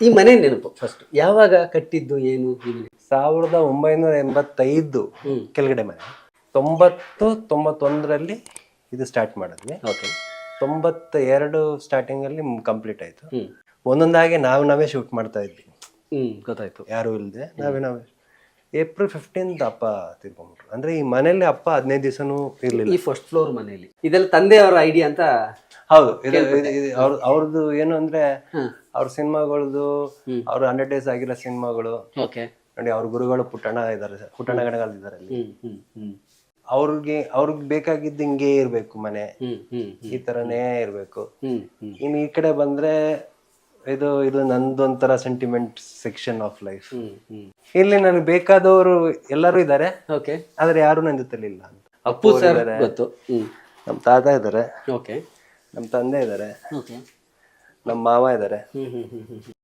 ಈ ಮನೆ ನೆನಪು ಫಸ್ಟ್ ಯಾವಾಗ ಕಟ್ಟಿದ್ದು ಏನು ಈ ಮನೆ? 1985 ಕೆಳಗಡೆ ಮನೆ. 91 ಇದು ಸ್ಟಾರ್ಟ್ ಮಾಡಿದ್ವಿ. ಓಕೆ. 92 ಸ್ಟಾರ್ಟಿಂಗ್ ಅಲ್ಲಿ ಕಂಪ್ಲೀಟ್ ಆಯ್ತು. ಒಂದೊಂದಾಗಿ ನಾವೇ ಶೂಟ್ ಮಾಡ್ತಾ ಇದ್ವಿ. ಗೊತ್ತಾಯ್ತು. ಯಾರು ಇಲ್ಲದೆ ನಾವೇ. April 15 ಅಪ್ಪ ತೀರ್ಕೊಂಡ್ಬಿಟ್ರು. ಅಂದ್ರೆ ಈ ಮನೇಲಿ ಅಪ್ಪ 15 ದಿವಸನೂ ಇರ್ಲಿಲ್ಲ. ಈ ಫಸ್ಟ್ ಫ್ಲೋರ್ ಮನೆಯಲ್ಲಿ ಇದೆಲ್ಲ ತಂದೆಯವರ ಐಡಿಯಾ ಅಂತ? ಹೌದು. ಅವ್ರದ್ದು ಏನು ಅಂದ್ರೆ ಅವ್ರ ಸಿನಿಮಾಗಳದ್ದು ಅವ್ರ 100 days ಆಗಿರೋ ಸಿನಿಮಾಗಳು ನೋಡಿ. ಅವ್ರ ಗುರುಗಳು ಪುಟ್ಟಣ್ಣ ಗಣಗಾಲ್ ಇದಾರೆ ಅಲ್ಲಿ. ಅವ್ರಿಗೆ ಬೇಕಾಗಿದ್ದು ಹಿಂಗೆ ಇರ್ಬೇಕು ಮನೆ, ಈ ತರನೇ ಇರ್ಬೇಕು. ಇನ್ ಈ ಕಡೆ ಬಂದ್ರೆ ಇದು ನಂದೊಂಥರ ಸೆಂಟಿಮೆಂಟ್ ಸೆಕ್ಷನ್ ಆಫ್ ಲೈಫ್. ಇಲ್ಲಿ ನನಗೆ ಬೇಕಾದವರು ಎಲ್ಲರೂ ಇದ್ದಾರೆ, ಆದ್ರೆ ಯಾರು ನನ್ನ ಜೊತೆಲಿ ಇಲ್ಲ. ಅಪ್ಪು ಸರ್ ಗೊತ್ತು, ನಮ್ ತಾತ ಇದಾರೆ, ನಮ್ ತಂದೆ ಇದಾರೆ, ನಮ್ಮ ಮಾವ ಇದಾರೆ.